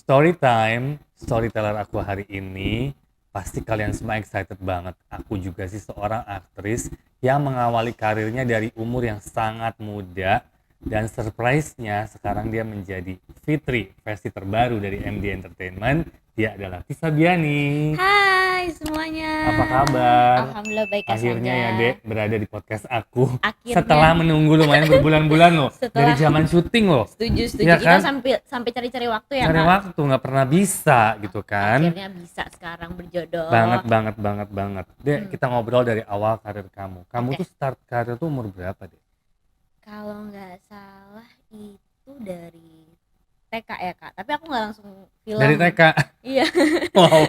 Story time, storyteller aku hari ini pasti kalian semua excited banget. Aku juga sih seorang aktris yang mengawali karirnya dari umur yang sangat muda dan surprise-nya sekarang dia menjadi Fitri, versi terbaru dari MD Entertainment. Dia adalah Tisa Biani. Hai semuanya. Apa kabar? Alhamdulillah baik Kak Akhirnya Sanja. ya Dek berada di podcast aku setelah Akhirnya menunggu lumayan berbulan-bulan loh dari setelah zaman syuting loh. setuju Iya kita kan? sampai sampai cari-cari waktu ya Cari Kak. waktu nggak pernah bisa gitu kan. Akhirnya bisa sekarang berjodoh. Banget banget banget banget. Dek, Hmm, kita ngobrol dari awal karir kamu. Kamu oke. tuh start karir tuh umur berapa, Dek? Kalau nggak salah itu dari TK ya Kak. Tapi aku nggak langsung Dari film. TK. Iya. Wow.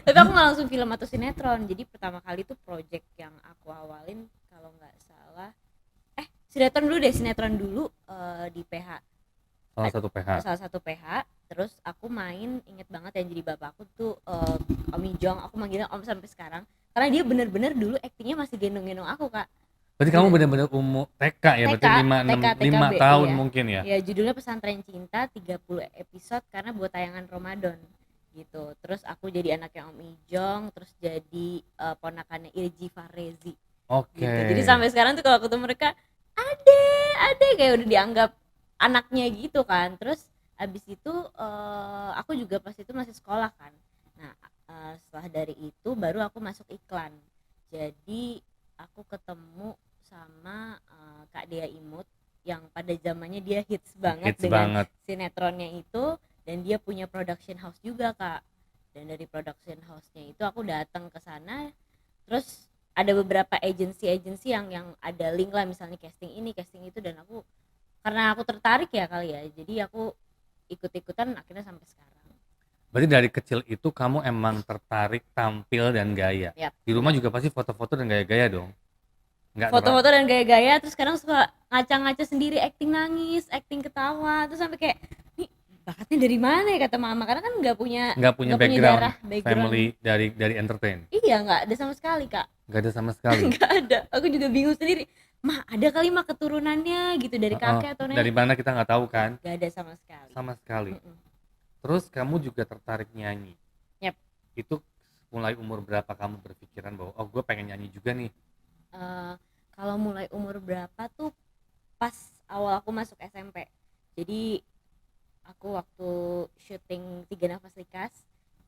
Tapi aku nggak langsung film atau sinetron. Jadi pertama kali tuh project yang aku awalin kalau nggak salah. Sinetron dulu deh. Sinetron dulu di PH. Salah satu PH. Salah satu PH. Terus aku main, inget banget yang jadi bapak aku tuh Om Ijong. Aku manggilnya Om sampai sekarang karena dia bener-bener dulu aktingnya masih gendong-gendong aku Kak. Berarti kamu Bener. benar-benar umur TK ya, TK, berarti 5 6 TK, 5 TKB, tahun iya. mungkin ya. Ya judulnya Pesantren Cinta 30 episode karena buat tayangan Ramadan gitu. Terus aku jadi anaknya Om Ijong, terus jadi ponakannya Irji Farezi Oke. gitu. Jadi sampai sekarang tuh kalau ketemu mereka, ade kayak udah dianggap anaknya gitu kan. Terus abis itu aku juga pas itu masih sekolah kan. Nah setelah dari itu baru aku masuk iklan. Jadi aku ketemu sama Kak Dea Imut yang pada zamannya dia hits banget Hits dengan banget. sinetronnya itu, dan dia punya production house juga Kak. Dan dari production house-nya itu aku datang ke sana. Terus ada beberapa agensi-agensi yang ada link lah, misalnya casting ini casting itu, dan aku karena aku tertarik ya kali ya, jadi aku ikut-ikutan akhirnya sampai sekarang. Berarti dari kecil itu kamu emang tertarik tampil dan gaya. Yap, Di rumah juga pasti foto-foto dan gaya-gaya dong. Enggak terlalu. foto-foto dan gaya-gaya. Terus sekarang suka ngaca-ngaca sendiri, acting nangis, acting ketawa, terus sampai kayak nih bakatnya dari mana ya kata mama, karena kan Nggak punya nggak punya background darah background. family dari entertain. Iya, nggak ada sama sekali Kak. Nggak ada sama sekali. Nggak ada, aku juga bingung sendiri. Mah ada kali mah keturunannya gitu dari Heeh. kakek atau Dari nenek. mana kita nggak tahu kan, Nggak ada sama sekali. sama sekali. Mm-mm. Terus kamu juga tertarik nyanyi. Yap. Itu mulai umur berapa kamu berpikiran bahwa oh gue pengen nyanyi juga nih? Eh, Kalau mulai umur berapa tuh pas awal aku masuk SMP. Jadi aku waktu syuting Tiga Nafas Likas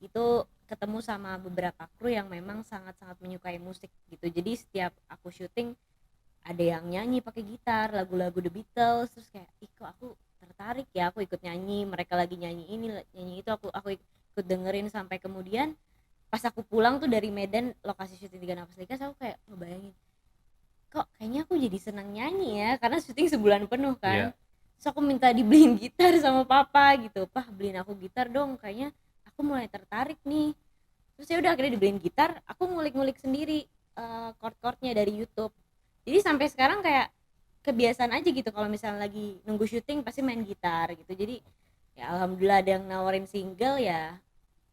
itu ketemu sama beberapa kru yang memang sangat-sangat menyukai musik gitu. Jadi setiap aku syuting ada yang nyanyi pakai gitar lagu-lagu The Beatles, terus kayak ih kok aku tertarik ya, aku ikut nyanyi, mereka lagi nyanyi ini nyanyi itu, aku ikut dengerin. Sampai kemudian pas aku pulang tuh dari Medan, lokasi syuting Tiga Nafas Likas, aku kayak ngebayangin kok kayaknya aku jadi senang nyanyi ya, karena syuting sebulan penuh kan. Iya. Terus aku minta dibeliin gitar sama papa gitu, "Pah, beliin aku gitar dong, kayaknya aku mulai tertarik nih." Terus ya udah akhirnya dibeliin gitar, aku ngulik-ngulik sendiri chord-chordnya dari YouTube. Jadi sampai sekarang kayak kebiasaan aja gitu, kalau misalnya lagi nunggu syuting pasti main gitar gitu. Jadi ya alhamdulillah ada yang nawarin single, ya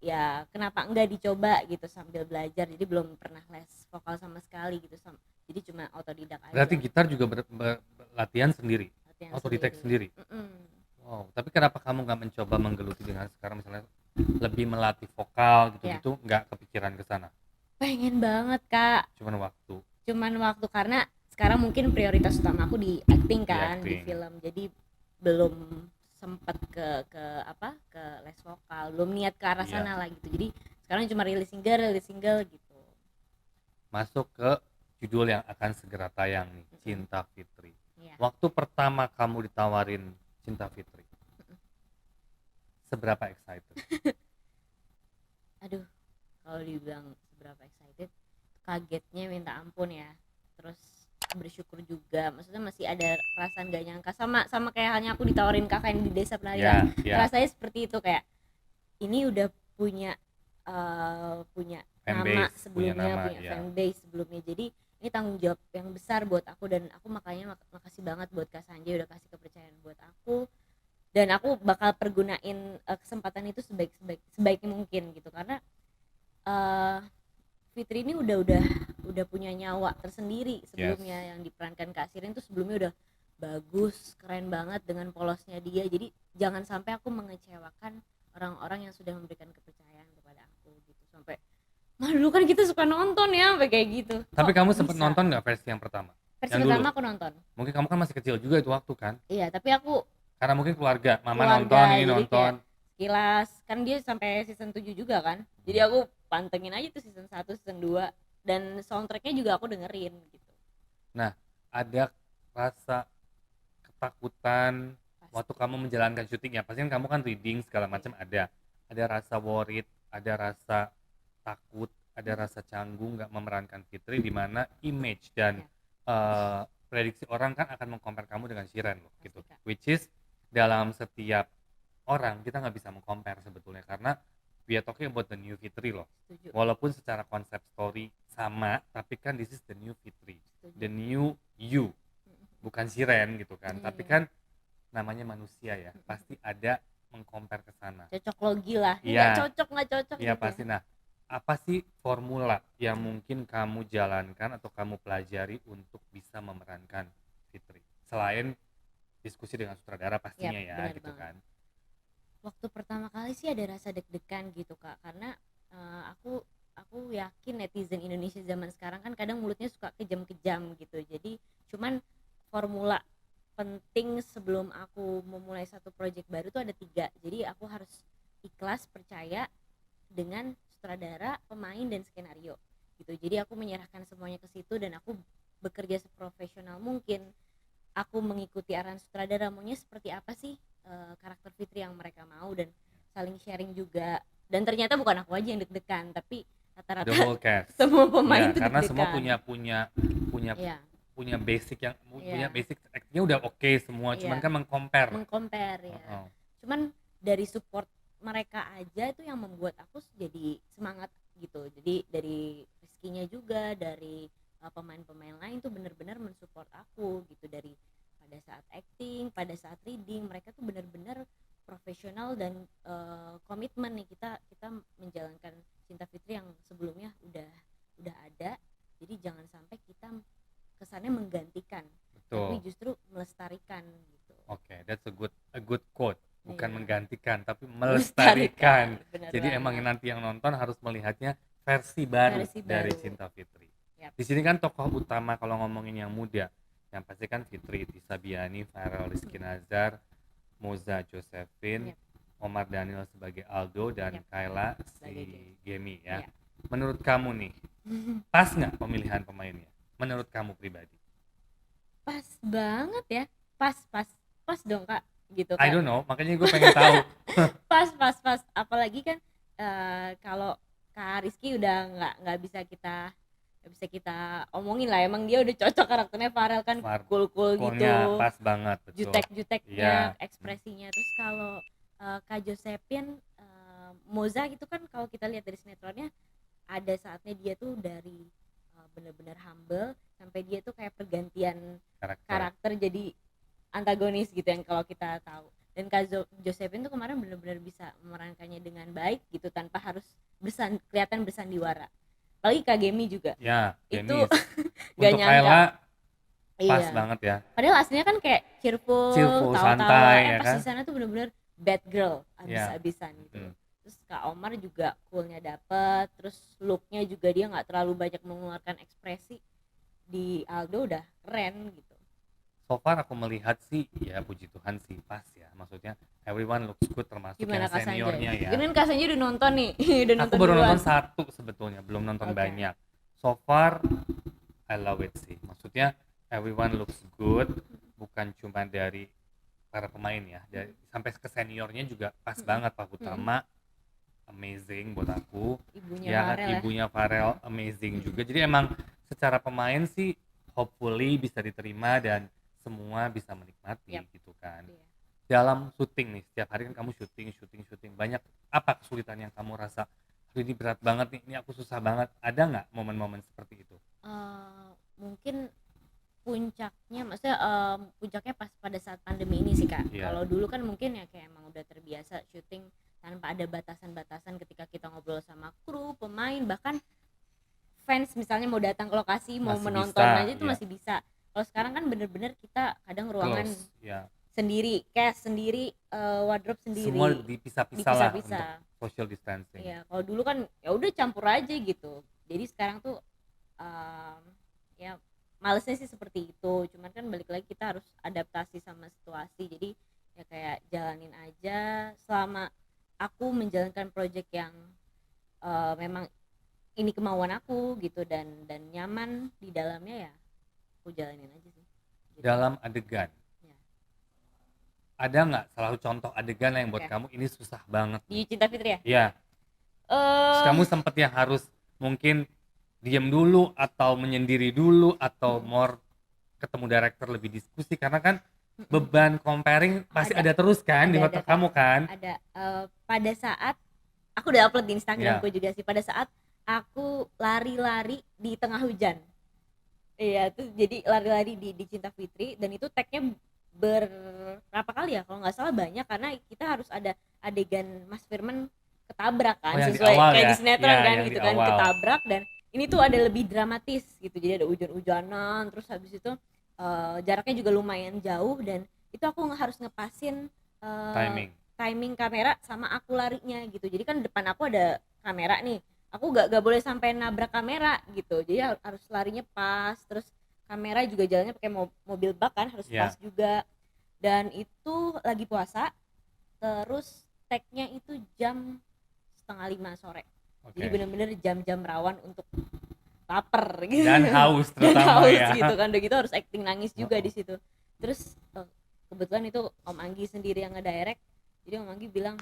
ya kenapa enggak dicoba gitu sambil belajar. Jadi belum pernah les vokal sama sekali gitu, jadi cuma otodidak Berarti aja, gitar juga latihan sendiri, latihan autodidak sendiri. sendiri. Wow. Tapi kenapa kamu nggak mencoba menggeluti dengan sekarang misalnya lebih melatih vokal Ya gitu-gitu, nggak kepikiran ke sana? pengen banget Kak, Cuman waktu karena sekarang mungkin prioritas utama aku di acting di kan, di acting. film. Jadi belum sempat ke apa, ke les vokal, belum niat ke arah Iya. sana lah gitu. Jadi sekarang cuma rilis single gitu. Masuk ke judul yang akan segera tayang nih, Cinta Fitri. Ya. Waktu pertama kamu ditawarin Cinta Fitri, seberapa excited? Aduh, kalau dibilang seberapa excited, kagetnya minta ampun ya. Terus bersyukur juga, maksudnya masih ada perasaan gak nyangka, sama kayak halnya aku ditawarin kakak yang di Desa Penarian. Rasanya seperti itu, kayak ini udah punya punya nama Fanbase, sebelumnya, punya ya. fanbase sebelumnya. Jadi ini tanggung jawab yang besar buat aku, dan aku makanya makasih banget buat Kak Sanjay udah kasih kepercayaan buat aku, dan aku bakal pergunain kesempatan itu sebaiknya mungkin gitu. Karena uh, Fitri ini udah punya nyawa tersendiri sebelumnya. Yang diperankan Kak Sirin tuh sebelumnya udah bagus, keren banget dengan polosnya dia. Jadi jangan sampai aku mengecewakan orang-orang yang sudah memberikan kepercayaan kepada aku gitu. Sampai mah dulu kan kita suka nonton ya sampai kayak gitu. Tapi Kok kamu sempet bisa? nonton nggak versi yang pertama? Versi Yang dulu? pertama aku nonton. Mungkin kamu kan masih kecil juga itu waktu kan? Iya, tapi aku Karena mungkin keluarga, mama nonton, keluarga ini jadi kayak nonton. sekilas kan dia sampai season 7 juga kan. Jadi aku pantengin aja tuh season 1, season 2 dan soundtracknya juga aku dengerin gitu. Nah, ada rasa ketakutan waktu Pasti. kamu menjalankan syuting ya? Pasti kan kamu kan reading segala macam ada. Ada rasa worried, ada rasa takut, ada rasa canggung nggak memerankan Fitri di mana image dan Ya, prediksi orang kan akan mengcompare kamu dengan Shiren loh pasti gitu. Kak. Which is dalam setiap orang kita nggak bisa mengcompare sebetulnya karena we are talking about the new Fitri loh. Setuju. Walaupun secara konsep story sama, tapi kan this is the new Fitri, Setuju. the new you, bukan Shiren gitu kan. Tapi Hmm. kan namanya manusia ya, pasti ada mengcompare ke sana. Cocok logi lah. Iya. Nggak cocok Iya gitu pasti. ya. Nah, apa sih formula yang mungkin kamu jalankan atau kamu pelajari untuk bisa memerankan Fitri? Selain diskusi dengan sutradara pastinya Yap, ya benar gitu banget. kan. Waktu pertama kali sih ada rasa deg-degan gitu Kak, karena aku yakin netizen Indonesia zaman sekarang kan kadang mulutnya suka kejam-kejam gitu. Jadi cuman formula penting sebelum aku memulai satu project baru tuh ada 3. Jadi aku harus ikhlas percaya dengan sutradara, pemain dan skenario gitu. Jadi aku menyerahkan semuanya ke situ dan aku bekerja seprofesional mungkin. Aku mengikuti arahan sutradara maunya seperti apa sih karakter Fitri yang mereka mau dan saling sharing juga. Dan ternyata bukan aku aja yang deg-degan, tapi The rata-rata whole cast. semua pemain Ya, tuh karena semua deg-degan. punya Iya, punya basic yang punya iya, basic actingnya udah oke semua, cuman iya. kan mengcompare. Mengcompare ya. Oh, Cuman dari support mereka aja itu yang membuat aku jadi semangat gitu. Jadi dari Rizky-nya juga, dari pemain-pemain lain tuh benar-benar mensupport aku gitu, dari pada saat acting, pada saat reading, mereka tuh benar-benar profesional dan komitmen nih kita kita menjalankan Cinta Fitri yang sebelumnya udah ada. Jadi jangan sampai kita kesannya menggantikan, tapi betul. justru melestarikan gitu. Oke, that's a good quote. Bukan Iya. menggantikan, tapi Melestarikan, melestarikan. bener Jadi emang banget. nanti yang nonton harus melihatnya versi baru Versi dari baru. Cinta Fitri. Yap. Di sini kan tokoh utama kalau ngomongin yang muda, yang pasti kan Fitri, Tisa Biani, Farel Rizky Nazar, Moza Josephine, Yap. Omar Daniel sebagai Aldo, dan Yap. Kayla Sebagai si Gemi ya. Yap. Menurut kamu nih, pas nggak pemilihan pemainnya? Menurut kamu pribadi? Pas banget ya. Pas dong Kak gitu I Kak. don't know, makanya gue pengen tahu. Pas. Apalagi kan kalau Kak Rizky udah nggak bisa kita omongin lah, emang dia udah cocok karakternya. Farel kan cool Coolnya gitu, pas banget, betul. jutek-juteknya Iya. ekspresinya. Terus kalau Kak Josephine, Moza gitu kan, kalau kita lihat dari sinetronnya ada saatnya dia tuh dari bener-bener humble sampai dia tuh kayak pergantian karakter jadi antagonis gitu yang kalau kita tahu. Dan Kak Josephine tuh kemarin bener-bener bisa memerankannya dengan baik gitu tanpa harus kelihatan bersandiwara. Apalagi Kak Gemi juga. Ya, Itu Gemi. gak Untuk nyangka. Kayla pas Iya. banget ya. Padahal aslinya kan kayak cheerful, tawa-tawa, santai ya pas kan? di sana tuh bener-bener bad girl Iya. abis-abisan gitu. Terus Kak Omar juga coolnya dapet, terus looknya juga dia nggak terlalu banyak mengeluarkan ekspresi. Di Aldo udah keren gitu. So far aku melihat sih ya puji Tuhan sih pas ya. Maksudnya everyone looks good termasuk Gimana yang Kak Sanjay? seniornya ya. Gimana Kak Sanjay udah nonton nih? Udah Aku nonton baru duluan. nonton satu sebetulnya, belum nonton Oke. banyak. So far I love it sih. Maksudnya everyone looks good, bukan cuma dari para pemain ya, dari sampai ke seniornya juga pas banget. Pak Utama amazing buat aku. Ibunya Ya, Farel ya. ibunya Farel amazing juga. Jadi emang secara pemain sih hopefully bisa diterima dan semua bisa menikmati Yap. gitu kan. Iya. Dalam syuting nih, setiap hari kan kamu syuting. Banyak apa kesulitan yang kamu rasa? Aduh, ini berat banget nih, ini aku susah banget. Ada nggak momen-momen seperti itu? Mungkin puncaknya, maksudnya puncaknya pas pada saat pandemi ini sih Kak. Iya. Kalau dulu kan mungkin ya kayak emang udah terbiasa syuting tanpa ada batasan-batasan ketika kita ngobrol sama kru, pemain, bahkan fans misalnya mau datang ke lokasi, mau Masih menonton bisa, aja itu iya. masih bisa. Kalau sekarang kan bener-bener kita kadang ruangan Close, ya. sendiri, cash sendiri, wardrobe Semua sendiri, dipisah-pisah lah untuk dipisah-pisah. social distancing. Iya, kalau dulu kan ya udah campur aja gitu. Jadi sekarang tuh em, ya malesnya sih seperti itu. Cuman kan balik lagi kita harus adaptasi sama situasi. Jadi ya kayak jalanin aja selama aku menjalankan project yang memang ini kemauan aku gitu dan nyaman di dalamnya ya aku jalanin aja sih. Gitu. Dalam adegan, Ya. ada nggak salah satu contoh adegan yang buat Oke. kamu ini susah banget nih? Di Cinta Fitri ya? Iya, terus Eh kamu sempet yang harus mungkin diem dulu atau menyendiri dulu atau mm, more ketemu director lebih diskusi karena kan mm-mm. beban comparing pasti ada ada terus kan di ada otak Kak. kamu kan? Ada pada saat aku udah upload di Instagramku Ya, juga sih, pada saat aku lari-lari di tengah hujan. Iya, terus jadi lari-lari di Cinta Fitri dan itu tagnya berapa kali ya kalau nggak salah banyak karena kita harus ada adegan Mas Firman ketabrak oh kan yang di sesuai awal kayak ya, di ya sinetron kan yang di gitu kan awal. ketabrak dan ini tuh ada lebih dramatis gitu jadi ada hujan-hujanan terus habis itu jaraknya juga lumayan jauh dan itu aku harus ngepasin eh, Timing. timing kamera sama aku larinya gitu jadi kan depan aku ada kamera nih aku gak boleh sampai nabrak kamera gitu jadi harus larinya pas terus kamera juga jalannya pakai mobil bak kan harus pas Ya, juga dan itu lagi puasa terus tagnya itu jam 4:30 sore jadi oke. bener-bener jam-jam rawan untuk lapar gitu Dan haus dan terutama haus ya. gitu kan udah gitu harus acting nangis juga di Oh, situ terus kebetulan itu Om Anggi sendiri yang ngedirect jadi Om Anggi bilang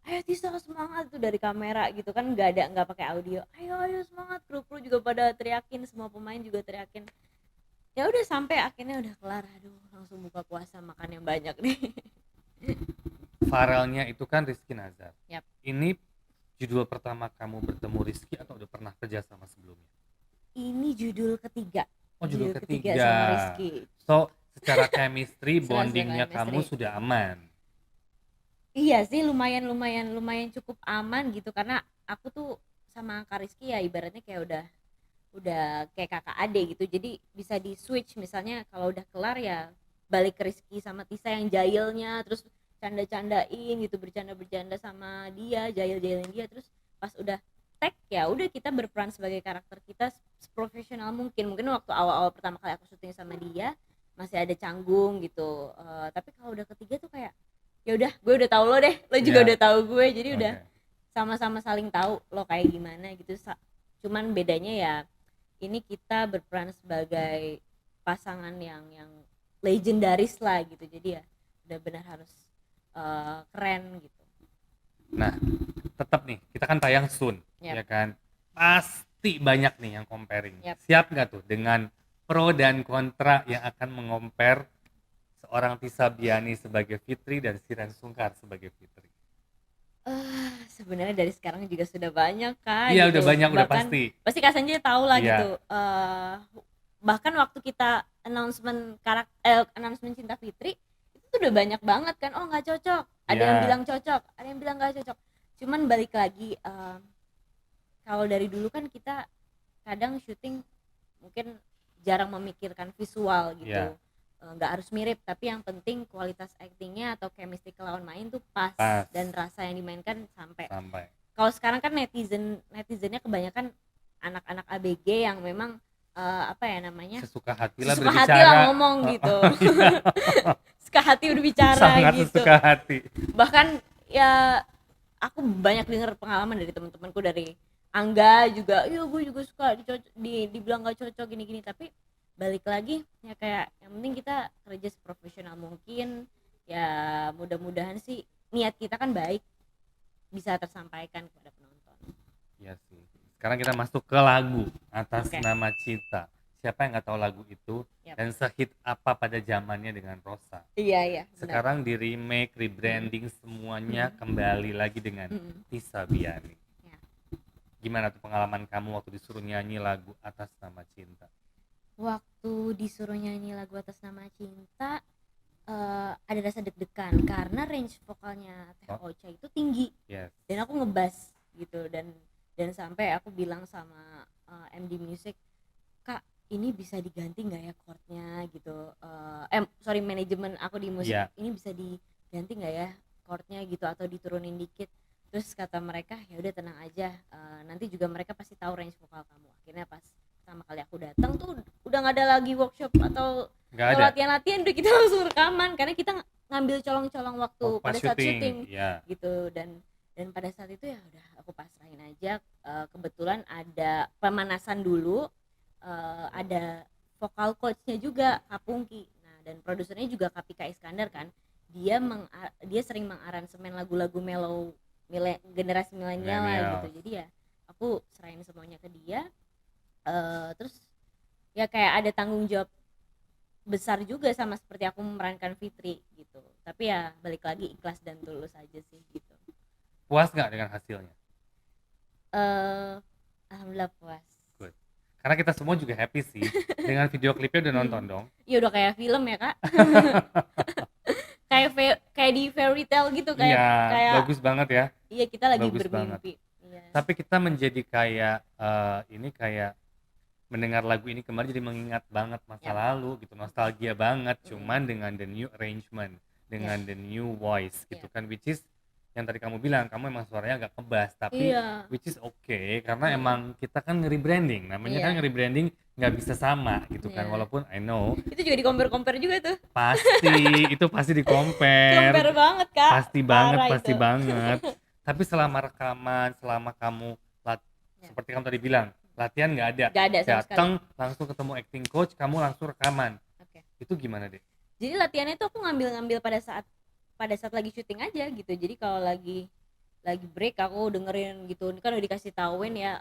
ayo Tisa semangat tuh dari kamera gitu kan nggak pakai audio ayo semangat kru juga pada teriakin semua pemain juga teriakin ya udah sampai akhirnya udah kelar aduh langsung buka puasa makan yang banyak nih. Farelnya itu kan Rizky Nazar. Yap. Ini judul pertama kamu bertemu Rizky atau udah pernah kerja sama sebelumnya? Ini judul ketiga Oh, judul sama ketiga. Rizky So, secara chemistry serasa bondingnya kamu chemistry sudah aman. iya sih lumayan cukup aman gitu karena aku tuh sama Kak Rizky ya ibaratnya kayak udah kayak kakak adik gitu jadi bisa di switch misalnya kalau udah kelar ya balik ke Rizky sama Tisa yang jahilnya terus canda-candain gitu bercanda-bercanda sama dia jahil-jahilin dia terus pas udah tag ya udah kita berperan sebagai karakter kita seprofesional mungkin waktu awal-awal pertama kali aku syuting sama dia masih ada canggung gitu. Tapi kalau udah ketiga tuh kayak ya udah gue udah tahu lo deh lo juga Ya, udah tahu gue jadi udah oke. sama-sama saling tahu lo kayak gimana gitu cuman bedanya ya ini kita berperan sebagai pasangan yang legendaris lah gitu jadi ya udah benar harus keren gitu. Nah, tetap nih, kita kan tayang soon, Yap. ya kan? Pasti banyak nih yang comparing. Yap. Siap nggak tuh dengan pro dan kontra yang akan mengompar seorang Tisa Biani sebagai Fitri dan Siren Sungkar sebagai Fitri? Sebenarnya dari sekarang juga sudah banyak kak Iya, gitu udah banyak, udah bahkan pasti. pasti kak Sanjay tahu lah Iya, gitu bahkan waktu kita announcement Cinta Fitri itu tuh udah banyak banget kan oh nggak cocok ada yang iya, bilang cocok ada yang bilang nggak cocok cuman balik lagi kalau dari dulu kan kita kadang syuting mungkin jarang memikirkan visual gitu iya, nggak harus mirip tapi yang penting kualitas actingnya atau chemistry lawan main tuh pas pas dan rasa yang dimainkan sampai sampai. kalau sekarang kan netizennya kebanyakan anak-anak ABG yang memang apa ya namanya Sesuka hati lah sesuka hati berbicara. lah ngomong gitu suka hati berbicara Sangat gitu sesuka hati. bahkan ya aku banyak dengar pengalaman dari teman-temanku dari Angga juga iya gue juga suka dibilang gak cocok gini-gini tapi balik lagi ya kayak yang penting kita kerja seprofesional mungkin ya mudah-mudahan sih niat kita kan baik bisa tersampaikan kepada penonton. Iya sih. Sekarang kita masuk ke lagu Atas Oke. Nama Cinta. Siapa yang nggak tahu lagu itu Yap. dan sehit apa pada zamannya dengan Rosa. Iya benar. Sekarang di remake, rebranding semuanya kembali lagi dengan Tisa Biani. Ya. Gimana tuh pengalaman kamu waktu disuruh nyanyi lagu Atas Nama Cinta? Waktu disuruh nyanyi lagu Atas Nama Cinta ada rasa deg-degan karena range vokalnya Teh Ocha itu tinggi. Yes. Dan aku ngebass gitu dan sampai aku bilang sama MD Music, Kak ini bisa diganti nggak ya chordnya gitu, sorry, manajemen aku di musik, Iya. ini bisa diganti nggak ya chordnya gitu atau diturunin dikit. Terus kata mereka ya udah tenang aja, nanti juga mereka pasti tahu range vokal kamu. Akhirnya pas pertama kali aku datang tuh udah nggak ada lagi workshop atau Nggak ada. latihan-latihan, udah kita langsung rekaman karena kita ngambil colong-colong waktu Oh, pas pada saat syuting. syuting Iya. gitu. Dan pada saat itu ya udah aku pasrahin aja. Kebetulan ada pemanasan dulu, ada vokal coachnya juga Kak Pungki, nah dan produsernya juga Kapika Iskandar kan, dia sering mengaransemen lagu-lagu mellow generasi milenial lah Millennial. gitu. Jadi ya aku serahin semuanya ke dia. Terus ya kayak ada tanggung jawab besar juga sama seperti aku memerankan Fitri gitu, tapi ya balik lagi ikhlas dan tulus aja sih gitu. Puas nggak dengan hasilnya? Alhamdulillah puas. Good. Karena kita semua juga happy sih dengan video klipnya, udah nonton dong. Ya udah kayak film ya Kak. kayak di fairy tale gitu, kayak Iya, kayak bagus banget ya. iya kita lagi Bagus bermimpi. Iya. Tapi kita menjadi kayak ini kayak mendengar lagu ini kemarin jadi mengingat banget masa Yap. lalu gitu, nostalgia banget, cuman dengan the new arrangement, dengan Yap. the new voice gitu Yap. kan, which is yang tadi kamu bilang kamu emang suaranya agak ngebas, tapi Iya. which is okay karena emang kita kan nge-rebranding, namanya kan Iya. nge-rebranding nggak bisa sama gitu kan, Iya. walaupun I know Itu juga di compare juga tuh. itu pasti di compare, Compare banget Kak. pasti banget, Parah pasti itu. banget. Tapi selama rekaman, selama kamu Ya. seperti kamu tadi bilang, latihan nggak ada. Gak ada sama sekali. Datang langsung ketemu acting coach, kamu langsung rekaman. Oke. Itu gimana deh? Jadi latihannya tuh aku ngambil pada saat lagi syuting aja gitu. Jadi kalau lagi break aku dengerin gitu. Ini kan udah dikasih tauin ya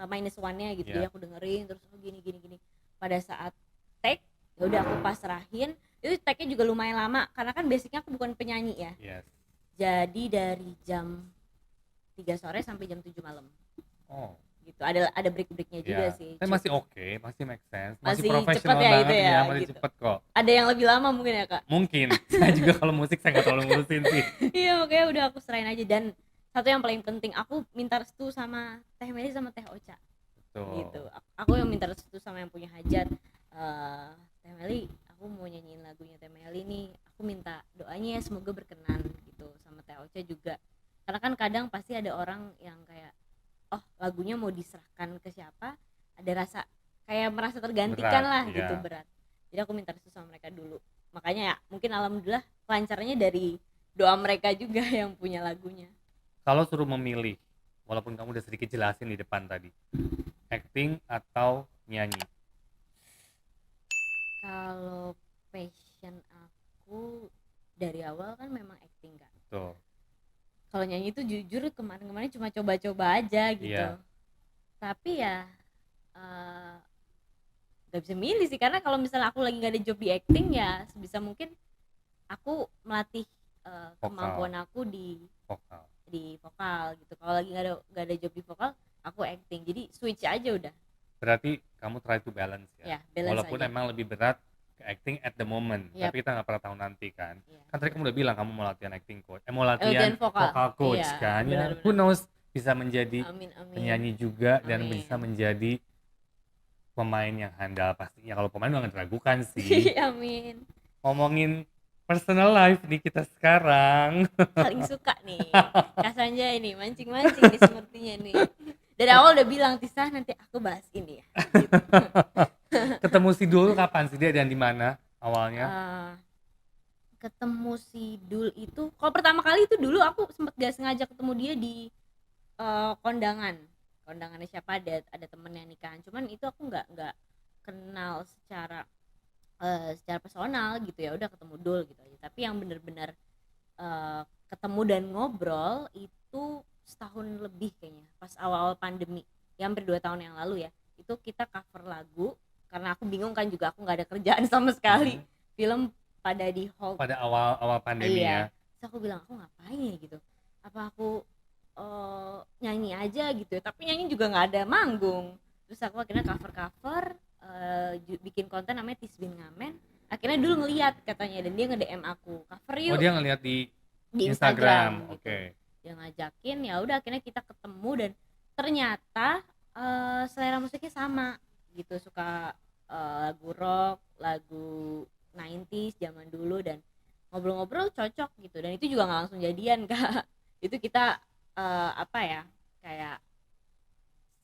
minus one-nya gitu. Jadi Yeah. aku dengerin terus gini. Pada saat take ya udah aku pasrahin. Itu take-nya juga lumayan lama karena kan basicnya aku bukan penyanyi ya. Yes. Jadi dari jam 3 sore sampai jam 7 malam. Oh. Gitu. Ada break-breaknya juga Yeah. sih. Tapi masih oke, masih make sense, masih Masih profesional cepet ya banget itu ya, masih gitu. cepet kok. Ada yang lebih lama mungkin ya Kak. Mungkin. Saya juga kalau musik saya nggak terlalu ngurusin sih. Iya makanya udah aku serahin aja. Dan satu yang paling penting, aku minta restu sama Teh Meli sama Teh Ocha. Tuh. Gitu. Aku yang minta restu sama yang punya hajat. Teh Meli, aku mau nyanyiin lagunya Teh Meli nih, aku minta doanya ya semoga berkenan gitu. Sama Teh Ocha juga, karena kan kadang pasti ada orang yang kayak oh lagunya mau diserahkan ke siapa, ada rasa kayak merasa tergantikan Berat, lah iya. gitu, berat. Jadi aku minta restu sama mereka dulu. Makanya ya mungkin alhamdulillah lancarnya dari doa mereka juga yang punya lagunya. Kalau suruh memilih, walaupun kamu udah sedikit jelasin di depan tadi, acting atau nyanyi? Kalau passion aku dari awal kan memang acting Kak. Tuh. Kalau nyanyi itu jujur kemarin-kemarin cuma coba-coba aja gitu. Iya. Tapi ya gak bisa milih sih, karena kalau misalnya aku lagi gak ada job di acting ya sebisa mungkin aku melatih kemampuan aku di vokal gitu. Kalau lagi gak ada job di vokal, aku acting. Jadi switch aja udah. Berarti kamu try to balance ya. Ya, balance Walaupun aja. emang lebih berat ke acting at the moment, Yap. tapi kita nggak pernah tahu nanti kan. Iya. Kan tadi kamu udah bilang kamu mau latihan acting coach, mau latihan vokal. vokal coach Iya, kan. Ya, benar-benar. who knows, bisa menjadi Amin amin. penyanyi juga dan Amin. bisa menjadi pemain yang handal pastinya. Kalau pemain nggak diragukan sih. Amin. Ngomongin personal life nih kita sekarang. Paling suka nih Kak Sanjay ini mancing-mancing nih sepertinya nih. Dari awal udah bilang Tisa nanti aku bahas ini ya gitu. Ketemu si Dul kapan sih dia dan di mana awalnya? Ketemu si Dul itu kalau pertama kali itu dulu aku sempet gak sengaja ketemu dia di kondangannya siapa, ada temennya nikahan, cuman itu aku nggak kenal secara personal gitu, ya udah ketemu Dul gitu aja. Tapi yang bener-bener ketemu dan ngobrol itu setahun lebih kayaknya, pas awal-awal pandemi ya, hampir 2 tahun yang lalu ya. Itu kita cover lagu karena aku bingung kan juga, aku nggak ada kerjaan sama sekali. Film pada di hold Pada awal pandemi ya. Terus aku bilang aku ngapain ya gitu, apa aku nyanyi aja gitu ya, tapi nyanyi juga nggak ada manggung. Terus aku akhirnya cover bikin konten namanya Tisbin Ngamen. Akhirnya dulu ngeliat katanya, dan dia nge-DM aku cover yuk. Oh, dia ngeliat di Instagram gitu. Oke. Dia ngajakin, ya udah akhirnya kita ketemu dan ternyata selera musiknya sama gitu, suka lagu rock, lagu 90s zaman dulu, dan ngobrol-ngobrol cocok gitu, dan itu juga nggak langsung jadian Kak. Itu kita apa ya, kayak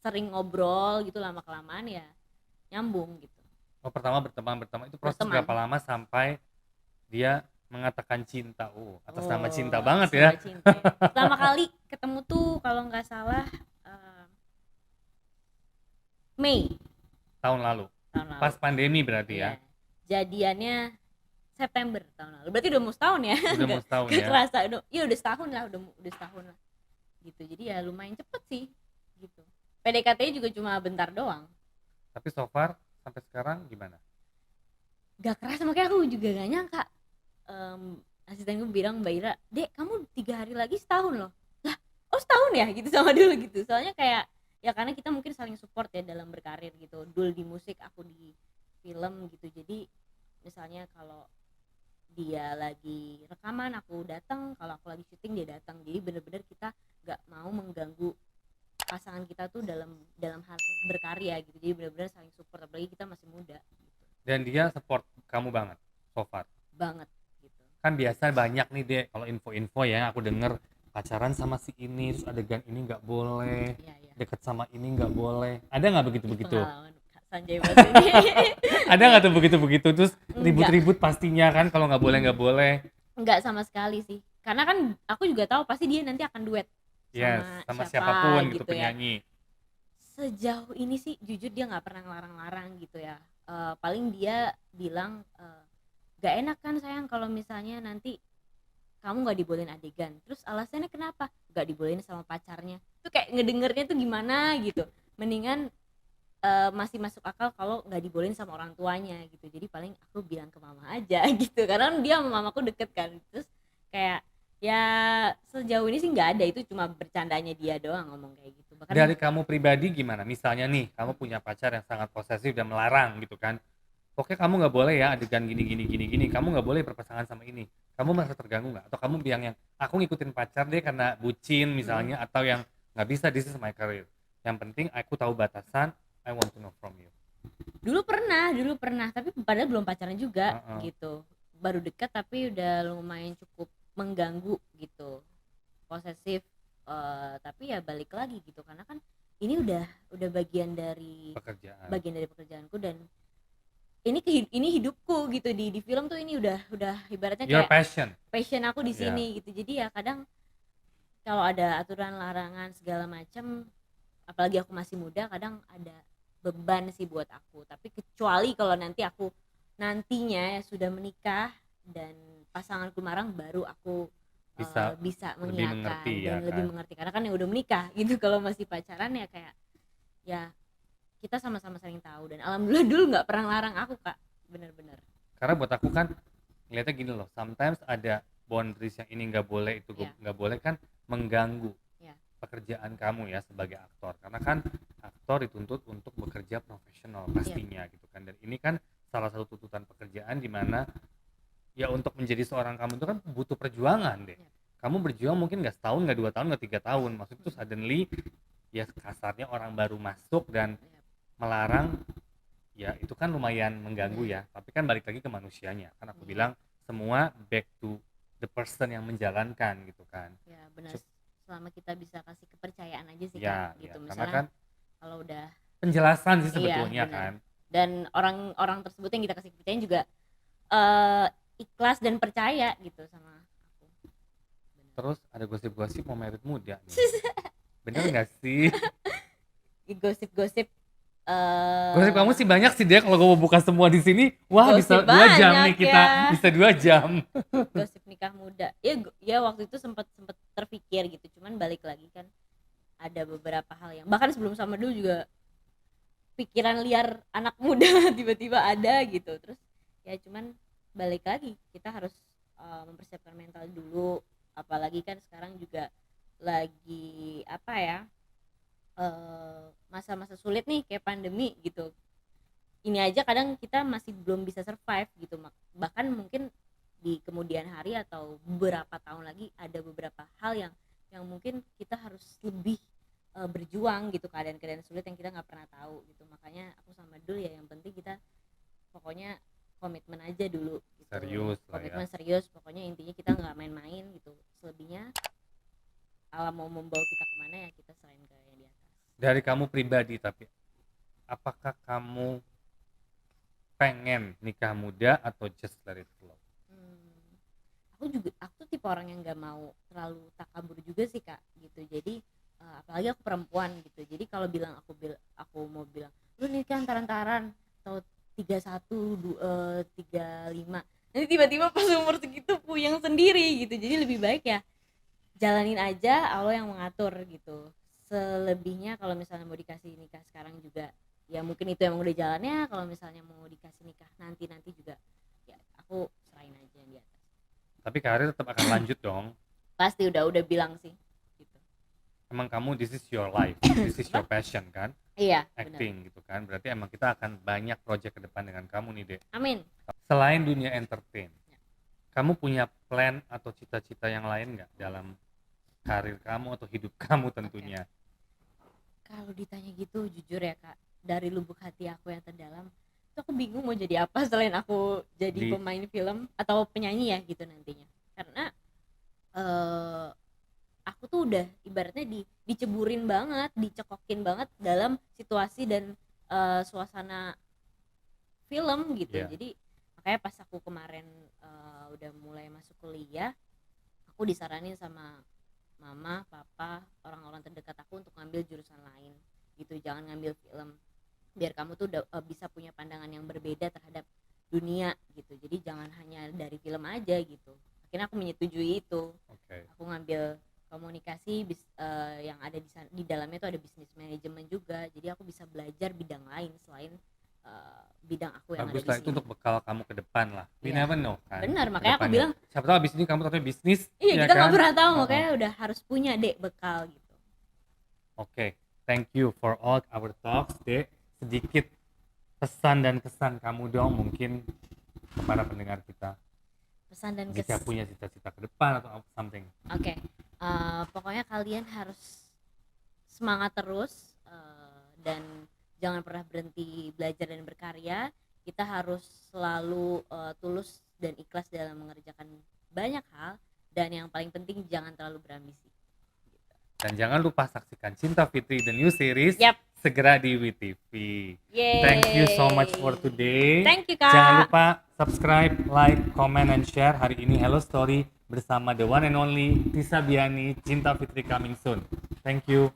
sering ngobrol gitu, lama kelamaan ya nyambung gitu. Oh, pertama berteman itu proses berapa Berteman. lama sampai dia mengatakan cinta? Oh, atas nama cinta Oh, banget atas ya. nama cinta ya. Pertama kali ketemu tuh kalau nggak salah eh, Mei Tahun lalu. tahun Pas lalu. pandemi berarti ya. Iya. Jadiannya September tahun lalu. Berarti udah mau setahun ya? Udah mau setahun Gak ya. kerasa. Iya udah setahun lah, udah setahun lah. Gitu. Jadi ya lumayan cepet sih. Gitu. PDKT juga cuma bentar doang. Tapi so far sampai sekarang gimana? Gak kerasa, makanya aku juga gak nyangka. Asistenku bilang, Mbak Ira, Dek kamu 3 hari lagi setahun loh. Lah, oh setahun ya? Gitu sama dulu gitu. Soalnya kayak ya karena kita mungkin saling support ya dalam berkarir gitu. Dul di musik, aku di film gitu. Jadi misalnya kalau dia lagi rekaman aku datang, kalau aku lagi syuting dia datang. Jadi bener-bener kita nggak mau mengganggu pasangan kita tuh dalam hal berkarya gitu. Jadi bener-bener saling support, apalagi kita masih muda gitu. Dan dia support kamu banget so far. Banget gitu. Kan biasa banyak nih deh kalau info-info ya aku denger, pacaran sama si ini terus adegan ini nggak boleh, Iya, iya. deket sama ini nggak boleh. Ada nggak begitu-begitu? Pengalaman Kak Sanjay banget ini. Ada nggak tuh begitu-begitu terus Enggak, ribut-ribut pastinya kan kalau nggak boleh. enggak sama sekali sih. Karena kan aku juga tahu pasti dia nanti akan duet Yes, sama sama siapa siapapun gitu gitu ya. penyanyi. Sejauh ini sih jujur dia nggak pernah ngelarang-larang gitu ya. Paling dia bilang gak enak kan sayang kalau misalnya nanti kamu nggak dibolehin adegan. Terus alasannya kenapa nggak dibolehin sama pacarnya? Tuh kayak ngedengernya tuh gimana gitu. Mendingan masih masuk akal kalau nggak dibolehin sama orang tuanya gitu. Jadi paling aku bilang ke mama aja gitu, karena dia sama mamaku deket kan. Terus kayak ya sejauh ini sih nggak ada, itu cuma bercandanya dia doang ngomong kayak gitu. Dari Bahkan kamu pribadi gimana? Misalnya nih, kamu punya pacar yang sangat posesif dan melarang gitu kan. Pokoknya kamu nggak boleh ya adegan gini gini gini gini. Kamu nggak boleh berpasangan sama ini. Kamu merasa terganggu nggak? Atau kamu bilang yang aku ngikutin pacar deh karena bucin misalnya, atau yang nggak bisa, this is my career. Yang penting aku tahu batasan. I want to know from you. dulu pernah tapi padahal belum pacaran juga Heeh. gitu, baru dekat tapi udah lumayan cukup mengganggu gitu, posesif. Tapi ya balik lagi gitu, karena kan ini udah Pekerjaan. bagian dari pekerjaanku, dan ini hidupku gitu. Di film tuh ini udah ibaratnya Your kayak passion. passion aku di Ya. sini gitu. Jadi ya kadang kalau ada aturan larangan segala macam, apalagi aku masih muda, kadang ada beban sih buat aku. Tapi kecuali kalau nanti aku nantinya ya sudah menikah dan pasanganku marang, baru aku bisa lebih mengiyakan mengerti dan ya lebih kan. mengerti, karena kan yang udah menikah gitu. Kalau masih pacaran ya kayak ya kita sama-sama saling tahu, dan alhamdulillah dulu nggak pernah larang aku Kak, bener-bener. Karena buat aku kan ngeliatnya gini loh, sometimes ada boundaries yang ini nggak boleh, itu Ya, nggak boleh kan, mengganggu ya, pekerjaan kamu ya sebagai aktor. Karena kan aktor dituntut untuk bekerja profesional pastinya gitu kan. Dan ini kan salah satu tuntutan pekerjaan di mana ya untuk menjadi seorang kamu itu kan butuh perjuangan deh. ya, Kamu berjuang mungkin nggak setahun, nggak 2 tahun, nggak 3 tahun. Maksudnya tuh suddenly ya kasarnya orang baru masuk dan ya, melarang, ya itu kan lumayan mengganggu ya, ya. Tapi kan balik lagi ke manusianya. Kan aku ya, bilang semua back to the person yang menjalankan gitu kan. ya benar. Selama kita bisa kasih kepercayaan aja sih Ya, Kak gitu. ya, karena Misalnya kan kalau udah penjelasan sih iya sebetulnya benar, kan. dan orang-orang tersebut yang kita kasih kepercayaan juga ikhlas dan percaya gitu sama aku. Benar. Terus ada gosip-gosip mau merit muda nih. Bener nggak sih? Gosip-gosip Gosip kamu sih banyak sih deh, kalau gue mau buka semua di sini, wah bisa gosip 2 jam nih banyak kita, ya. bisa 2 jam. Gosip nikah muda ya. Ya waktu itu sempat terpikir gitu, cuman balik lagi kan ada beberapa hal yang bahkan sebelum sama dulu juga pikiran liar anak muda tiba-tiba ada gitu. Terus ya cuman balik lagi kita harus mempersiapkan mental dulu, apalagi kan sekarang juga lagi apa ya, masa-masa sulit nih kayak pandemi gitu. Ini aja kadang kita masih belum bisa survive gitu, bahkan mungkin di kemudian hari atau beberapa tahun lagi ada beberapa hal yang mungkin kita harus lebih berjuang gitu, keadaan-keadaan sulit yang kita nggak pernah tahu gitu. Makanya aku sama Dul ya, yang penting kita pokoknya komitmen aja dulu gitu. Serius lah ya. Komitmen serius, pokoknya intinya kita nggak main-main gitu. Selebihnya alam mau membawa kita kemana ya kita selain ke yang di atas. Dari kamu pribadi, tapi apakah kamu pengen nikah muda atau just let it flow? Aku tipe orang yang nggak mau terlalu takabur juga sih Kak gitu. Jadi apalagi aku perempuan gitu. Jadi kalau aku mau bilang lu nikah antaran atau 35, nanti tiba-tiba pas umur segitu puyeng sendiri gitu. Jadi lebih baik ya jalanin aja, Allah yang mengatur gitu. Selebihnya kalau misalnya mau dikasih nikah sekarang juga ya mungkin itu emang udah jalannya. Kalau misalnya mau dikasih nikah nanti juga ya aku serahin aja yang di atas. Tapi karir tetap akan lanjut dong. Pasti udah bilang sih gitu. Emang kamu this is your life, this is your passion kan, Iya, benar. acting gitu kan. Berarti emang kita akan banyak project ke depan dengan kamu nih Dek. Amin. Selain dunia entertain, Ya. kamu punya plan atau cita-cita yang lain nggak dalam karir kamu atau hidup kamu tentunya? Kalau ditanya gitu jujur ya Kak, dari lubuk hati aku yang terdalam tuh aku bingung mau jadi apa selain aku jadi pemain film atau penyanyi ya gitu nantinya. Karena aku tuh udah ibaratnya diceburin banget, dicekokin banget dalam situasi dan suasana film gitu. Yeah. Jadi makanya pas aku kemarin udah mulai masuk kuliah, aku disaranin sama mama, papa, orang-orang terdekat aku untuk ngambil jurusan lain gitu. Jangan ngambil film, biar kamu tuh bisa punya pandangan yang berbeda terhadap dunia gitu. Jadi jangan hanya dari film aja gitu. Akhirnya aku menyetujui itu. Aku ngambil komunikasi yang ada di dalamnya tuh ada bisnis manajemen juga. Jadi aku bisa belajar bidang lain selain bidang aku yang bagus ada lah, di itu sini. untuk bekal kamu ke depan lah. We never know kan. Benar, makanya aku Kedepannya. bilang Siapa tahu abis ini kamu ternyata bisnis. iya, ya kita nggak kan? pernah tahu, makanya udah harus punya Dek bekal gitu. Oke, thank you for all our talks Dek. Sedikit pesan dan kesan kamu dong mungkin kepada pendengar kita. Pesan dan Jika punya cita-cita ke depan atau something. Oke, pokoknya kalian harus semangat terus dan jangan pernah berhenti belajar dan berkarya. Kita harus selalu tulus dan ikhlas dalam mengerjakan banyak hal, dan yang paling penting jangan terlalu berambisi. Dan jangan lupa saksikan Cinta Fitri the new series Yap. segera di WTV. Yeay. Thank you so much for today. Thank you Kak. Jangan lupa subscribe, like, comment, and share. Hari ini Hello Story bersama the one and only Tisa Biani, Cinta Fitri coming soon. Thank you.